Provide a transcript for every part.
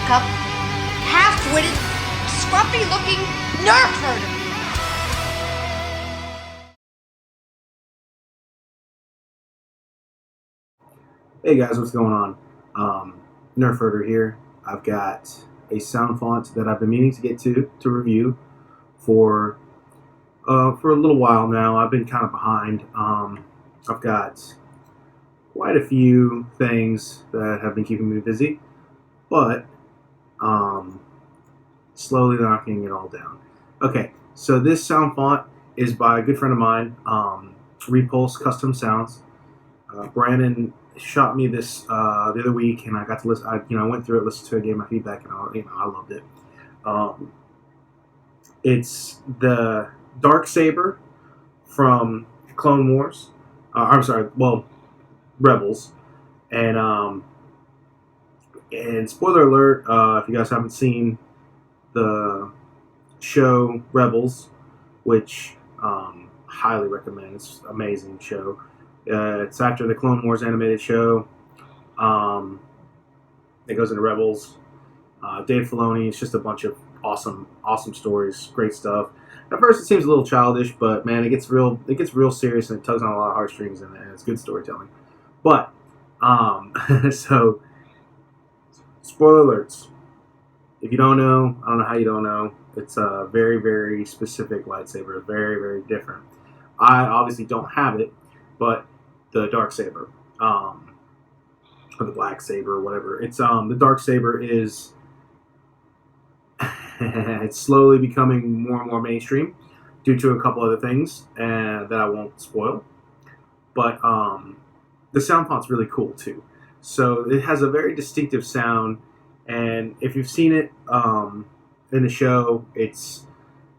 backup, half-witted, scruffy-looking nerf herder. Hey guys, what's going on? Nerf herder here. I've got a sound font that I've been meaning to get to review for a little while now. I've been kind of behind. I've got quite a few things that have been keeping me busy, but slowly knocking it all down. Okay, so this sound font is by a good friend of mine, Repulse Custom Sounds. Brandon shot me this the other week, and I got to listen. I went through it, listened to it, gave my feedback, and I loved it. It's the darksaber from Clone Wars. Rebels, and spoiler alert, if you guys haven't seen the show Rebels, which highly recommend. It's an amazing show. It's after the Clone Wars animated show. It goes into Rebels. Dave Filoni. It's just a bunch of awesome stories, great stuff. At first, it seems a little childish, but man, it gets real serious, and it tugs on a lot of heartstrings, and it's good storytelling. But so spoiler alerts. If you don't know, I don't know how you don't know. It's a very, very specific lightsaber. Very, very different. I obviously don't have it, but the darksaber, or the black saber, or whatever. It's the darksaber is it's slowly becoming more and more mainstream due to a couple other things that I won't spoil. But the sound font's really cool too. So it has a very distinctive sound, and if you've seen it in the show, it's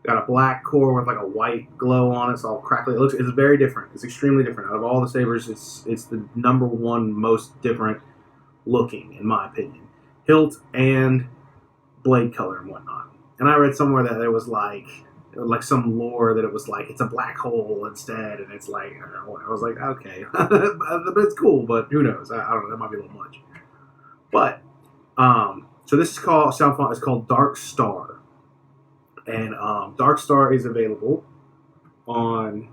got a black core with like a white glow on it. It's all crackly. It's very different. It's extremely different. Out of all the sabers, it's the number one most different looking, in my opinion. Hilt and blade color and whatnot. And I read somewhere that there was like some lore that it was like it's a black hole instead, and it's like I was like, okay, but it's cool, but who knows? I don't know. That might be a little much. But so this sound font is called DARKSTAR. And DARKSTAR is available on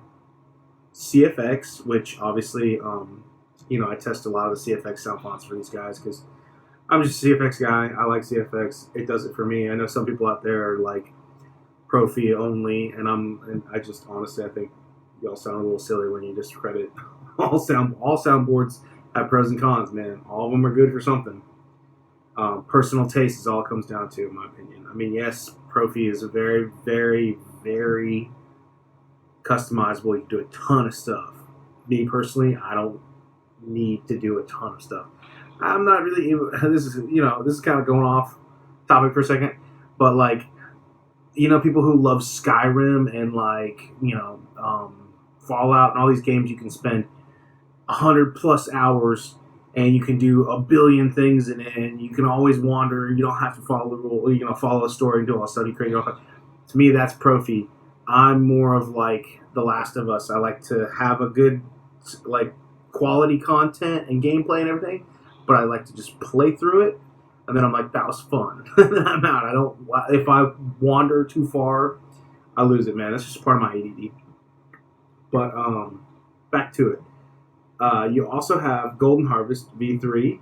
CFX, which obviously, I test a lot of the CFX sound fonts for these guys because I'm just a CFX guy. I like CFX. It does it for me. I know some people out there are like Profi only, and I just honestly I think y'all sound a little silly when you discredit all soundboards have pros and cons, man. All of them are good for something. Personal taste is all it comes down to, in my opinion. I mean, yes, Profi is a very, very, very customizable. You can do a ton of stuff. Me personally, I don't need to do a ton of stuff. I'm not really. This is kind of going off topic for a second, but like, people who love Skyrim and Fallout and all these games, you can spend 100+ hours. And you can do a billion things in it, and you can always wander. You don't have to follow the rule. Follow a story and do all that stuff. You create your own. To me, that's Profi. I'm more of like The Last of Us. I like to have a good, quality content and gameplay and everything, but I like to just play through it, and then I'm like, that was fun. I'm out. I don't. If I wander too far, I lose it, man. That's just part of my ADD. But back to it. You also have Golden Harvest V3.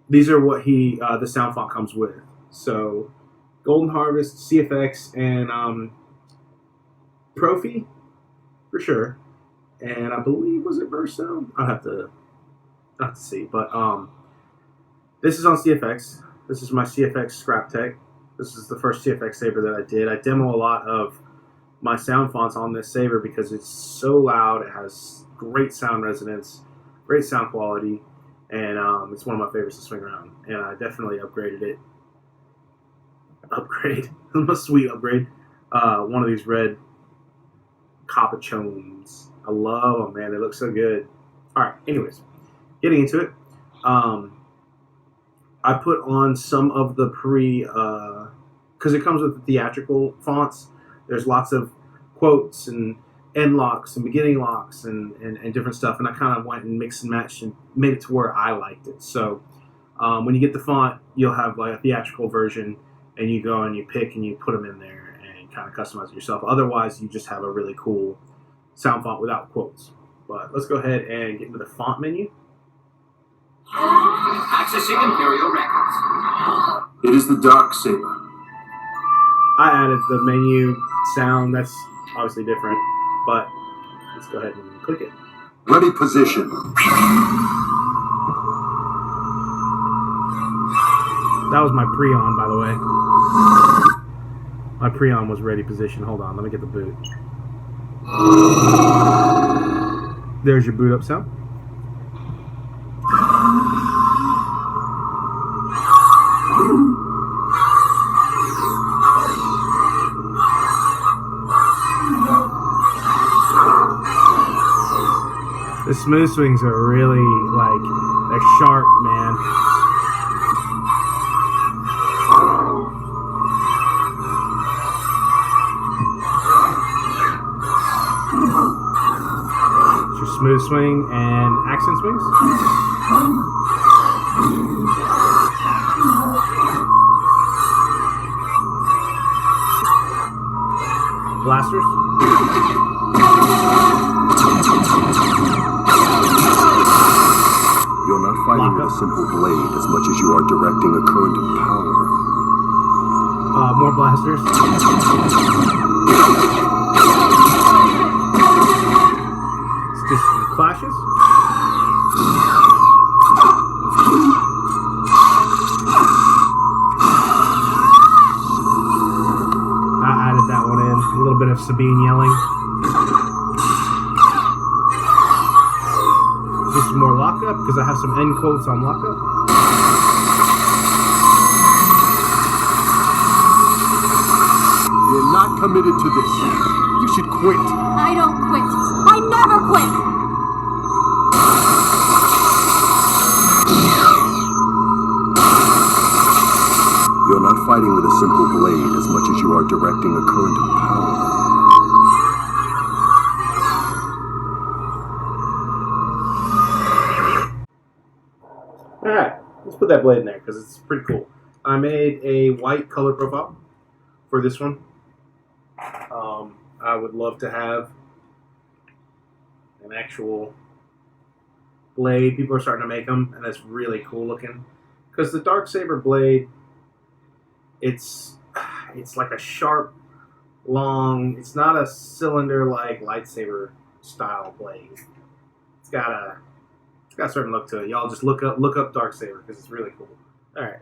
These are what the sound font comes with. So, Golden Harvest, CFX, and Profi, for sure. And I believe, was it Verso? I'll have to see. But this is on CFX. This is my CFX Scrap Tech. This is the first CFX saber that I did. I demo a lot of my sound fonts on this saber because it's so loud. It has great sound resonance, great sound quality, and it's one of my favorites to swing around. And I definitely upgraded it. A sweet upgrade. One of these red capuchons. I love them, man. They look so good. All right. Anyways, getting into it. I put on some of the because it comes with the theatrical fonts. There's lots of quotes and end locks and beginning locks and different stuff, and I kind of went and mixed and matched and made it to where I liked it. So When you get the font, you'll have like a theatrical version, and you go and you pick and you put them in there and kind of customize it yourself. Otherwise, you just have a really cool sound font without quotes. But let's go ahead and get into the font menu. Accessing Imperial Records. It is the DARKSAber. I added the menu sound. That's obviously different, but let's go ahead and click it. Ready position. That was my pre-on, by the way. My pre-on was ready position. Hold on, let me get the boot. There's your boot up sound. The smooth swings are really, like, they're sharp, man. It's your smooth swing and accent swings. Blasters. You're not fighting with a simple blade as much as you are directing a current of power. More blasters. It's just clashes. I added that one in. A little bit of Sabine yelling. Just more lockup because I have some end quotes on lockup. You're not committed to this. You should quit. I don't quit. I never quit. You're not fighting with a simple blade as much as you are directing a current of power. Alright, let's put that blade in there because it's pretty cool. I made a white color profile for this one. I would love to have an actual blade. People are starting to make them, and that's really cool looking. Because the darksaber blade, it's like a sharp, long. It's not a cylinder like lightsaber style blade. It's got a certain look to it. Y'all just look up darksaber because it's really cool. All right,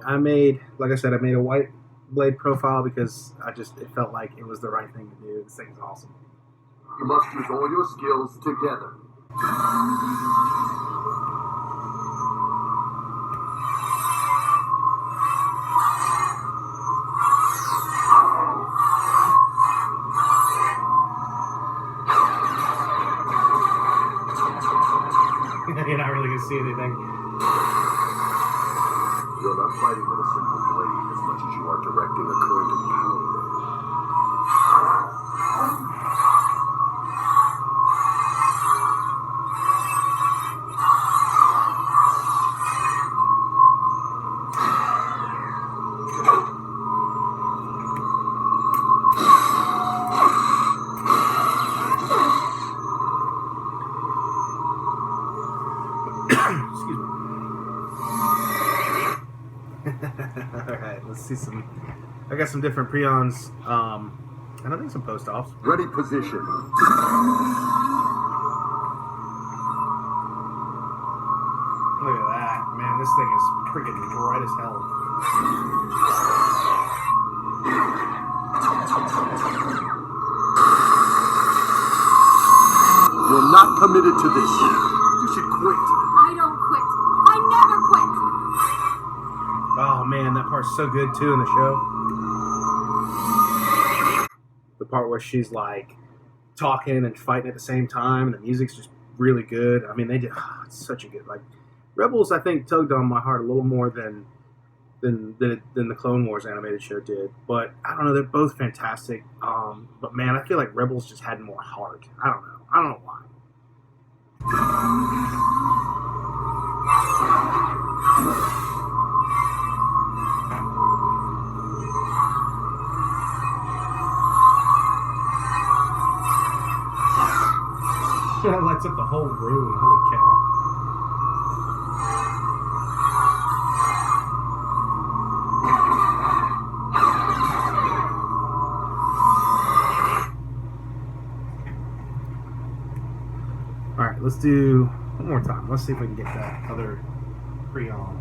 like I said, I made a white blade profile because it felt like it was the right thing to do. This thing's awesome. You must use all your skills together. You're not really gonna see anything. You're not fighting with a simple blade as much as you are directing a current of power. Excuse me. Alright, let's see some. I got some different preons. And I think some post-offs. Ready position. Look at that. Man, this thing is freaking bright as hell. You're not committed to this. You should quit. I don't quit. I never quit. Oh man, that part's so good too in the show. The part where she's like talking and fighting at the same time, and the music's just really good. I mean, they did. Oh, it's such a good. Like Rebels, I think tugged on my heart a little more than the Clone Wars animated show did. But I don't know, they're both fantastic. But man, I feel like Rebels just had more heart. I don't know why. That lights up the whole room. Holy cow. Alright, let's do one more time. Let's see if we can get that other pre-on.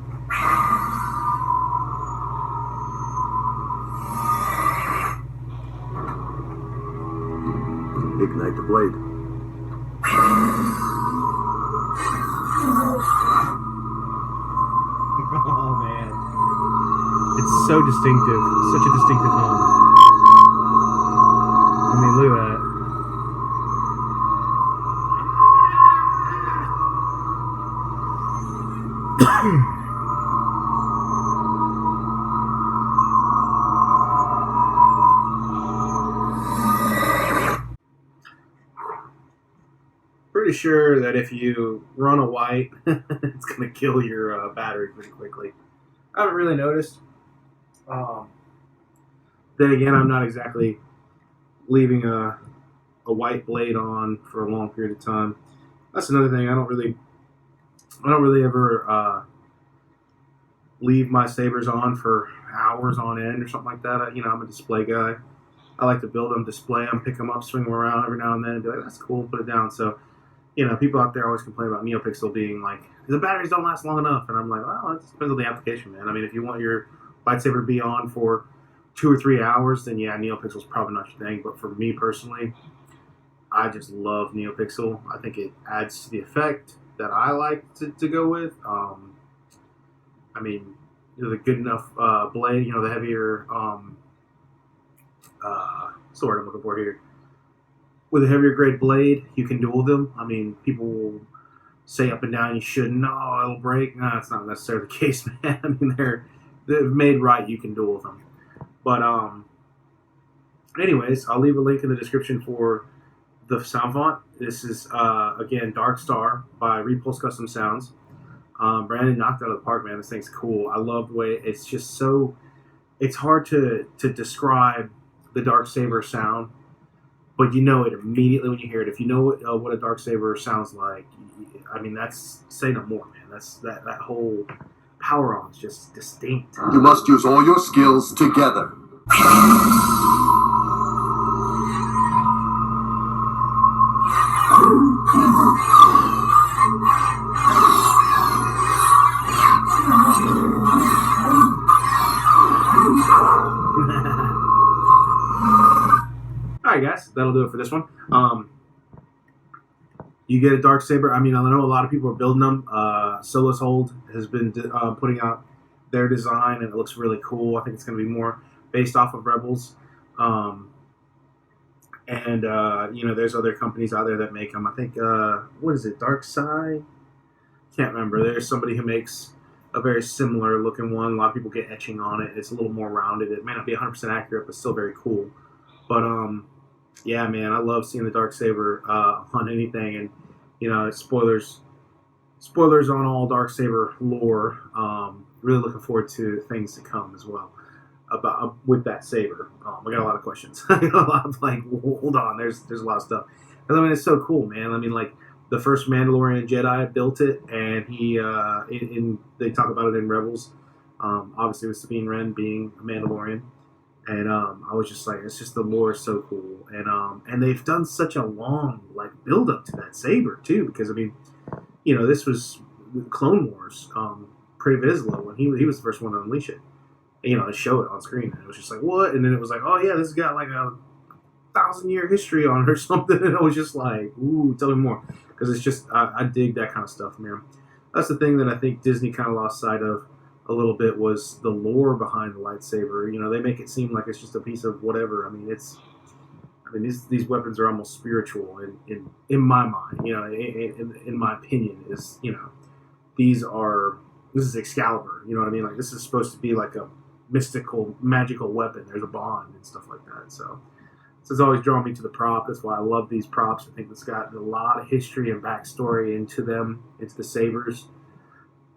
Ignite the blade. Oh man. It's so distinctive. Such a distinctive hum. I mean, look at that. Pretty sure that if you run a white, it's going to kill your battery pretty quickly. I haven't really noticed. Then again, I'm not exactly leaving a white blade on for a long period of time. That's another thing. I don't really ever leave my sabers on for hours on end or something like that. I'm a display guy. I like to build them, display them, pick them up, swing them around every now and then, and be like, that's cool, put it down. So, people out there always complain about NeoPixel being like, the batteries don't last long enough. And I'm like, well, it depends on the application, man. I mean, if you want your lightsaber to be on for 2 or 3 hours, then yeah, NeoPixel's probably not your thing. But for me personally, I just love NeoPixel. I think it adds to the effect that I like to go with. I mean, the good enough blade, the heavier sword I'm looking for here. With a heavier grade blade, you can duel them. I mean, people will say up and down you shouldn't. No, it'll break. No, that's not necessarily the case, man. I mean, they're made right. You can duel them. But anyways, I'll leave a link in the description for the sound font. This is again DARKSTAR by Repulse Custom Sounds. Brandon knocked it out of the park, man. This thing's cool. I love the way it's just so. It's hard to describe the darksaber sound. But you know it immediately when you hear it. If you know what a darksaber sounds like, I mean, that's say no more, man. That's that whole power on is just distinct. You must use all your skills together. Alright guys, that'll do it for this one. You get a darksaber. I mean, I know a lot of people are building them. Solus Hold has been putting out their design, and it looks really cool. I think it's going to be more based off of Rebels. There's other companies out there that make them. I think, what is it, DarkSide? Can't remember. There's somebody who makes a very similar looking one. A lot of people get etching on it. It's a little more rounded. It may not be 100% accurate, but still very cool. But, yeah, man, I love seeing the darksaber on anything, and spoilers on all darksaber lore. Really looking forward to things to come as well about with that saber. I got a lot of questions. I got a lot of like, hold on, there's a lot of stuff. And I mean, it's so cool, man. I mean, like the first Mandalorian Jedi built it, and he they talk about it in Rebels. Obviously, with Sabine Wren being a Mandalorian. And I was just like, it's just the lore is so cool, and they've done such a long like build up to that saber too, because I mean, this was Clone Wars, Pre Vizsla when he was the first one to unleash it, and, to show it on screen, and it was just like what, and then it was like, oh yeah, this has got like a 1,000-year history on it or something, and I was just like, ooh, tell me more, because it's just I dig that kind of stuff, man. That's the thing that I think Disney kind of lost sight of a little bit, was the lore behind the lightsaber. They make it seem like it's just a piece of whatever. I mean, these weapons are almost spiritual in my mind. In my opinion, this is Excalibur. You know what I mean? Like, this is supposed to be like a mystical, magical weapon. There's a bond and stuff like that. So it's always drawn me to the prop. That's why I love these props. I think it's got a lot of history and backstory into them, into the sabers.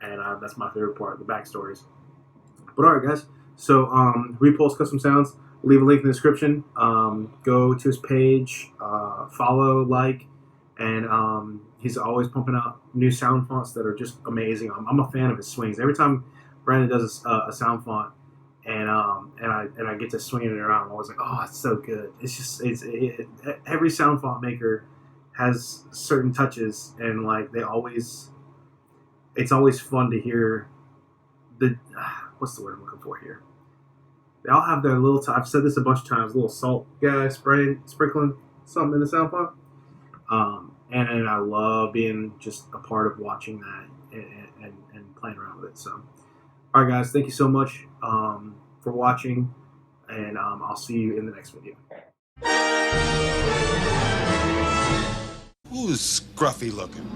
And that's my favorite part, the backstories. But alright, guys. So, Repulse Custom Sounds. Leave a link in the description. Go to his page, follow, like, and he's always pumping out new sound fonts that are just amazing. I'm a fan of his swings. Every time Brandon does a sound font, and I get to swinging it around, I'm always like, oh, it's so good. It's just every sound font maker has certain touches, and like it's always fun to hear the what's the word I'm looking for here. They all have their little. I've said this a bunch of times. Little salt guy sprinkling something in the sound font. And I love being just a part of watching that and playing around with it. So, all right, guys, thank you so much for watching, and I'll see you in the next video. Who's scruffy looking?